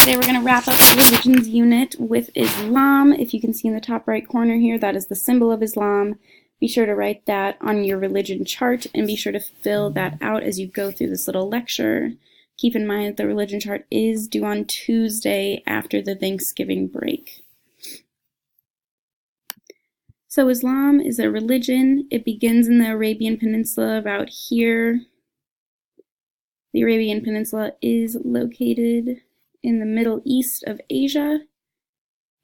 Today we're going to wrap up the religions unit with Islam. If you can see in the top right corner here, that is the symbol of Islam. Be sure to write that on your religion chart and be sure to fill that out as you go through this little lecture. Keep in mind that the religion chart is due on Tuesday after the Thanksgiving break. So Islam is a religion. It begins in the Arabian Peninsula about here. The Arabian Peninsula is located in the Middle East of Asia,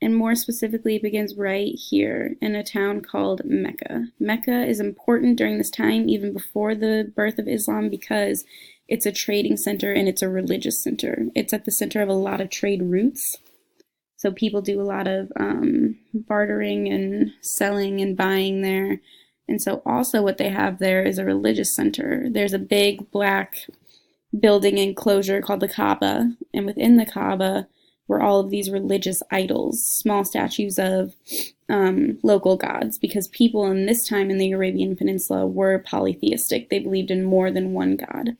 and more specifically, it begins right here in a town called Mecca. Mecca is important during this time, even before the birth of Islam, because it's a trading center and it's a religious center. It's at the center of a lot of trade routes. So people do a lot of bartering and selling and buying there. And so also what they have there is a religious center. There's a big black building enclosure called the Kaaba, and within the Kaaba were all of these religious idols, small statues of local gods, because people in this time in the Arabian Peninsula were polytheistic. They believed in more than one god.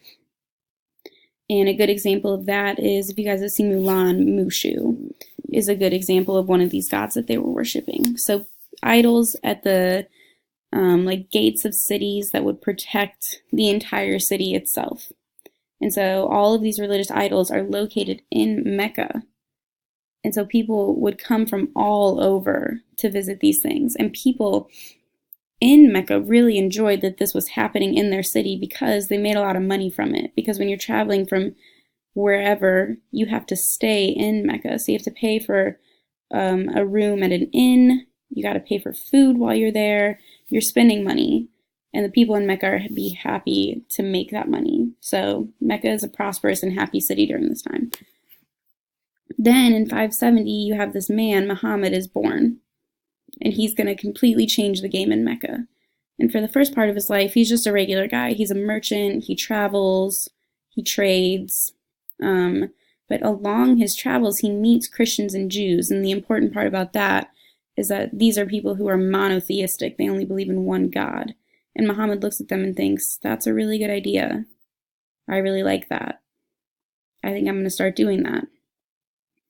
And a good example of that is, if you guys have seen Mulan, Mushu is a good example of one of these gods that they were worshiping. So idols at the like gates of cities that would protect the entire city itself. And so all of these religious idols are located in Mecca. And so people would come from all over to visit these things. And people in Mecca really enjoyed that this was happening in their city because they made a lot of money from it. Because when you're traveling from wherever, you have to stay in Mecca. So you have to pay for a room at an inn. You got to pay for food while you're there. You're spending money. And the people in Mecca are be happy to make that money. So Mecca is a prosperous and happy city during this time. Then in 570, you have this man, Muhammad, is born. And he's going to completely change the game in Mecca. And for the first part of his life, he's just a regular guy. He's a merchant, he travels, he trades. But along his travels, he meets Christians and Jews. And the important part about that is that these are people who are monotheistic. They only believe in one God. And Muhammad looks at them and thinks, that's a really good idea. I really like that. I think I'm going to start doing that.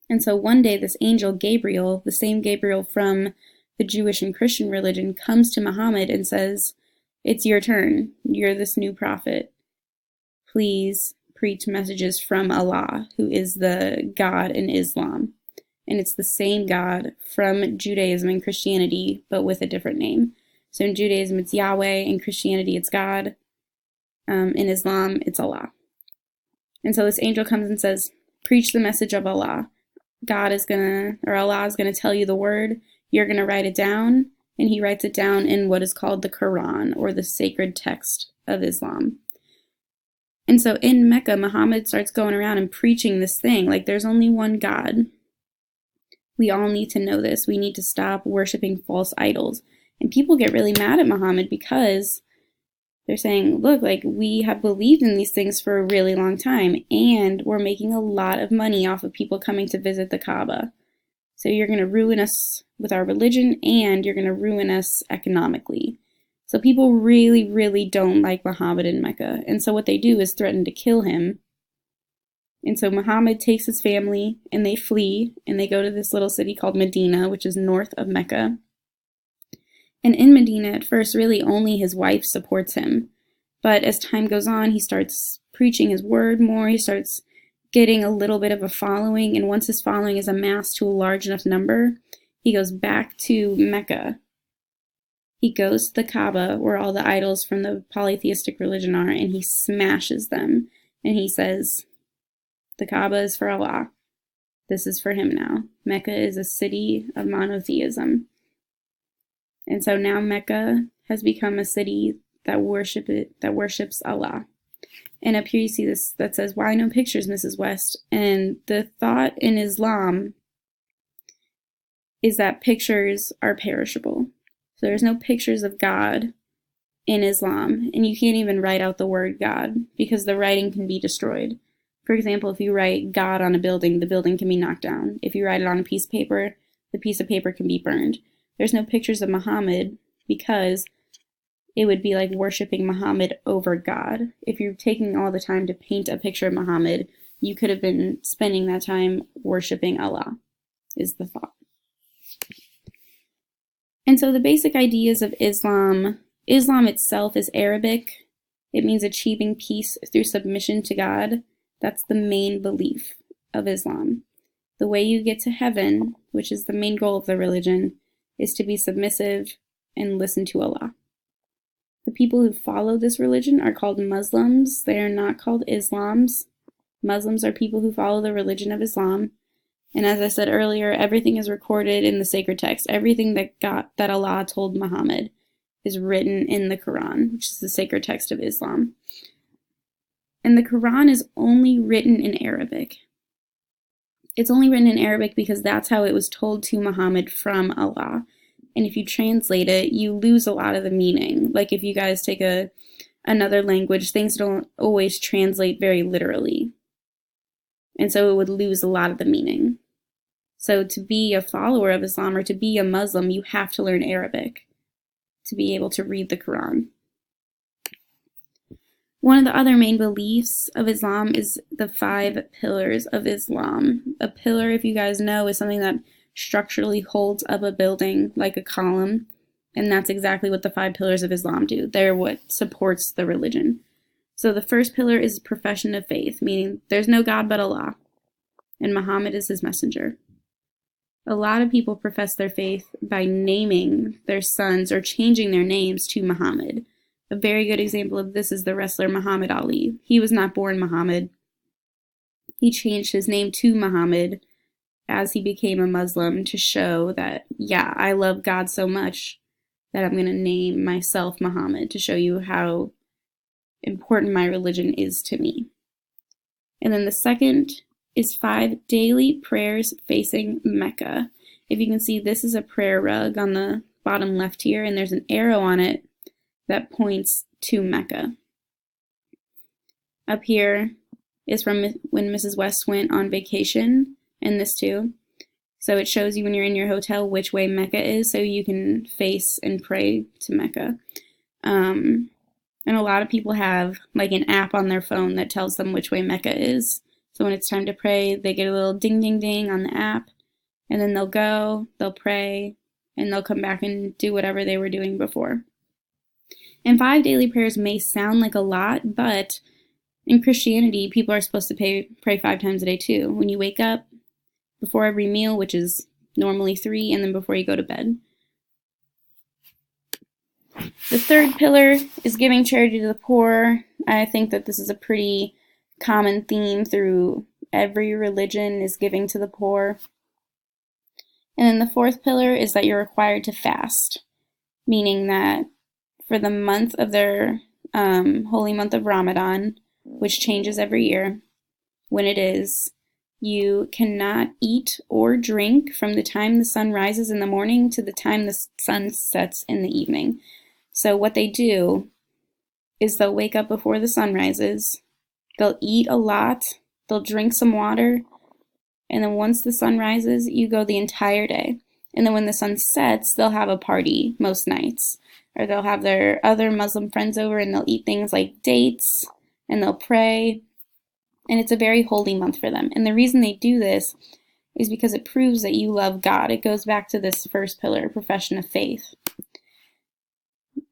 And so one day this angel Gabriel, the same Gabriel from the Jewish and Christian religion, comes to Muhammad and says, it's your turn. You're this new prophet. Please preach messages from Allah, who is the God in Islam. And it's the same God from Judaism and Christianity, but with a different name. So in Judaism, it's Yahweh. In Christianity, it's God. In Islam, it's Allah. And so this angel comes and says, preach the message of Allah. Allah is going to tell you the word. You're going to write it down. And he writes it down in what is called the Quran, or the sacred text of Islam. And so in Mecca, Muhammad starts going around and preaching this thing. Like, there's only one God. We all need to know this. We need to stop worshiping false idols. And people get really mad at Muhammad because they're saying, look, like, we have believed in these things for a really long time, and we're making a lot of money off of people coming to visit the Kaaba. So you're going to ruin us with our religion, and you're going to ruin us economically. So people really, really don't like Muhammad in Mecca. And so what they do is threaten to kill him. And so Muhammad takes his family, and they flee, and they go to this little city called Medina, which is north of Mecca. And in Medina, at first, really only his wife supports him. But as time goes on, he starts preaching his word more. He starts getting a little bit of a following. And once his following is amassed to a large enough number, he goes back to Mecca. He goes to the Kaaba, where all the idols from the polytheistic religion are, and he smashes them. And he says, the Kaaba is for Allah. This is for him now. Mecca is a city of monotheism. And so now Mecca has become a city that worships Allah. And up here you see this that says, why no pictures, Mrs. West? And the thought in Islam is that pictures are perishable. So there's no pictures of God in Islam. And you can't even write out the word God because the writing can be destroyed. For example, if you write God on a building, the building can be knocked down. If you write it on a piece of paper, the piece of paper can be burned. There's no pictures of Muhammad because it would be like worshiping Muhammad over God. If you're taking all the time to paint a picture of Muhammad, you could have been spending that time worshiping Allah, is the thought. And so the basic ideas of Islam itself is Arabic. It means achieving peace through submission to God. That's the main belief of Islam. The way you get to heaven, which is the main goal of the religion, is to be submissive and listen to Allah. The people who follow this religion are called Muslims. They are not called Islams. Muslims are people who follow the religion of Islam. And as I said earlier, everything is recorded in the sacred text. Everything that Allah told Muhammad is written in the Quran, which is the sacred text of Islam. And the Quran is only written in Arabic. It's only written in Arabic because that's how it was told to Muhammad from Allah. And if you translate it, you lose a lot of the meaning. Like if you guys take another language, things don't always translate very literally. And so it would lose a lot of the meaning. So to be a follower of Islam or to be a Muslim, you have to learn Arabic to be able to read the Quran. One of the other main beliefs of Islam is the 5 pillars of Islam. A pillar, if you guys know, is something that structurally holds up a building like a column. And that's exactly what the 5 pillars of Islam do. They're what supports the religion. So the first pillar is profession of faith, meaning there's no God but Allah, and Muhammad is his messenger. A lot of people profess their faith by naming their sons or changing their names to Muhammad. A very good example of this is the wrestler Muhammad Ali. He was not born Muhammad. He changed his name to Muhammad as he became a Muslim to show that, yeah, I love God so much that I'm going to name myself Muhammad to show you how important my religion is to me. And then the second is 5 daily prayers facing Mecca. If you can see, this is a prayer rug on the bottom left here, and there's an arrow on it that points to Mecca. Up here is from when Mrs. West went on vacation, and this too. So it shows you when you're in your hotel which way Mecca is, so you can face and pray to Mecca. And a lot of people have like an app on their phone that tells them which way Mecca is. So when it's time to pray, they get a little ding, ding, ding on the app, and then they'll go, they'll pray, and they'll come back and do whatever they were doing before. And 5 daily prayers may sound like a lot, but in Christianity, people are supposed to pray 5 times a day too. When you wake up, before every meal, which is normally 3, and then before you go to bed. The third pillar is giving charity to the poor. I think that this is a pretty common theme through every religion, is giving to the poor. And then the fourth pillar is that you're required to fast, meaning that for the month of their holy month of Ramadan, which changes every year, when it is, you cannot eat or drink from the time the sun rises in the morning to the time the sun sets in the evening. So what they do is they'll wake up before the sun rises, they'll eat a lot, they'll drink some water, and then once the sun rises, you go the entire day. And then when the sun sets, they'll have a party most nights. Or they'll have their other Muslim friends over and they'll eat things like dates and they'll pray. And it's a very holy month for them. And the reason they do this is because it proves that you love God. It goes back to this first pillar, profession of faith.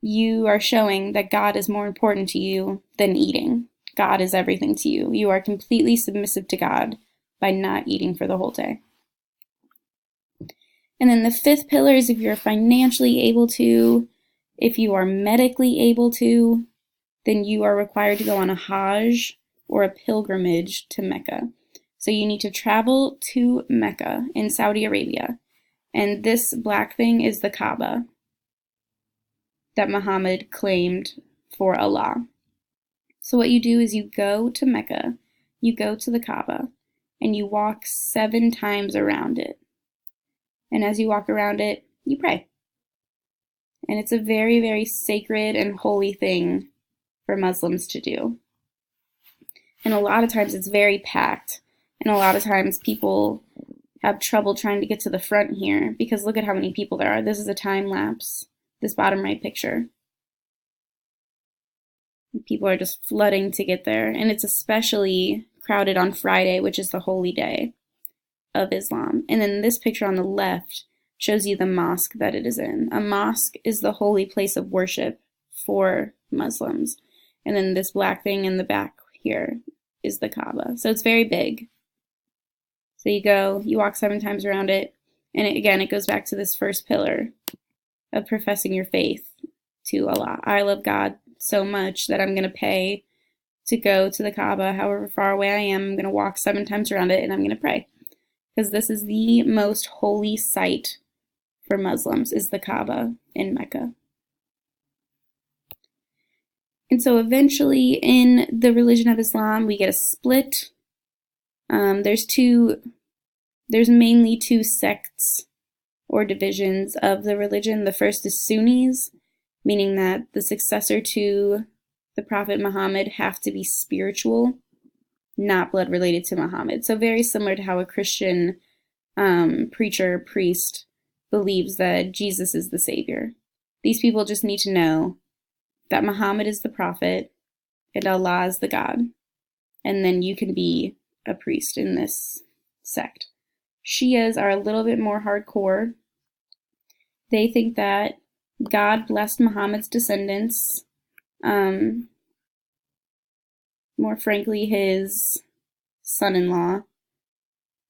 You are showing that God is more important to you than eating. God is everything to you. You are completely submissive to God by not eating for the whole day. And then the fifth pillar is if you're financially able to, if you are medically able to, then you are required to go on a Hajj or a pilgrimage to Mecca. So you need to travel to Mecca in Saudi Arabia. And this black thing is the Kaaba that Muhammad claimed for Allah. So what you do is you go to Mecca, you go to the Kaaba, and you walk 7 times around it. And as you walk around it, you pray. And it's a very, very sacred and holy thing for Muslims to do. And a lot of times it's very packed. And a lot of times people have trouble trying to get to the front here because look at how many people there are. This is a time lapse, this bottom right picture. People are just flooding to get there. And it's especially crowded on Friday, which is the holy day of Islam. And then this picture on the left shows you the mosque that it is in. A mosque is the holy place of worship for Muslims. And then this black thing in the back here is the Kaaba. So it's very big. So you walk 7 times around it, and it goes back to this first pillar of professing your faith to Allah. I love God so much that I'm going to pay to go to the Kaaba, however far away I am. I'm going to walk 7 times around it, and I'm going to pray. Because this is the most holy site for Muslims, is the Kaaba in Mecca. And so eventually in the religion of Islam, we get a split. There's mainly 2 sects or divisions of the religion. The first is Sunnis, meaning that the successor to the Prophet Muhammad have to be spiritual, not blood related to Muhammad. So very similar to how a Christian priest believes that Jesus is the Savior. These people just need to know that Muhammad is the prophet and Allah is the God. And then you can be a priest in this sect. Shias are a little bit more hardcore. They think that God blessed Muhammad's descendants, more frankly, his son-in-law.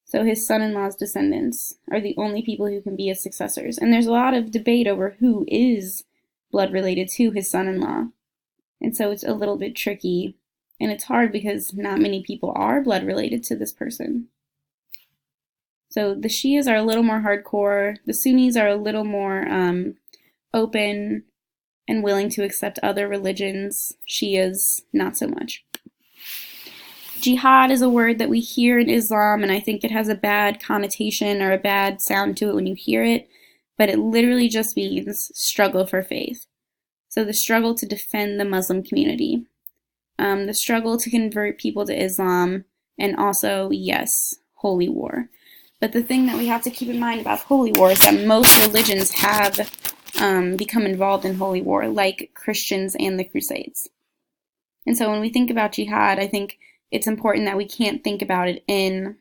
So his son-in-law's descendants are the only people who can be his successors. And there's a lot of debate over who is blood related to his son-in-law. And so it's a little bit tricky. And it's hard because not many people are blood related to this person. So the Shias are a little more hardcore. The Sunnis are a little more open and willing to accept other religions. Shias, not so much. Jihad is a word that we hear in Islam, and I think it has a bad connotation or a bad sound to it when you hear it, but it literally just means struggle for faith. So the struggle to defend the Muslim community, the struggle to convert people to Islam, and also, yes, holy war. But the thing that we have to keep in mind about holy war is that most religions have become involved in holy war, like Christians and the Crusades. And so when we think about jihad, I think it's important that we can't think about it in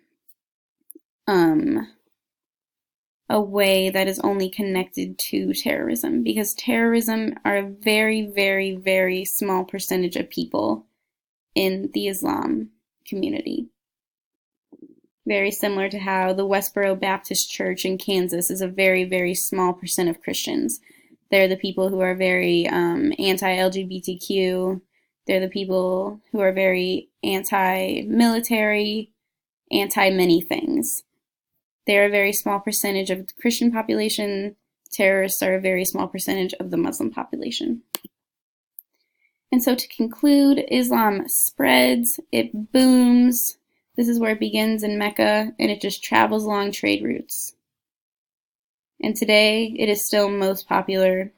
a way that is only connected to terrorism, because terrorism are a very, very, very small percentage of people in the Islam community. Very similar to how the Westboro Baptist Church in Kansas is a very, very small percent of Christians. They're the people who are very anti-LGBTQ. They're the people who are very anti-military, anti-many things. They're a very small percentage of the Christian population. Terrorists are a very small percentage of the Muslim population. And so to conclude, Islam spreads, it booms. This is where it begins in Mecca, and it just travels along trade routes. And today, it is still most popular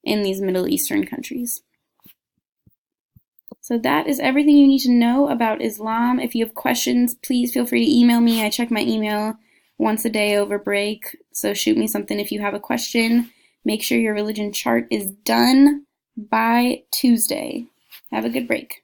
in these Middle Eastern countries. So that is everything you need to know about Islam. If you have questions, please feel free to email me. I check my email once a day over break, so shoot me something if you have a question. Make sure your religion chart is done by Tuesday. Have a good break.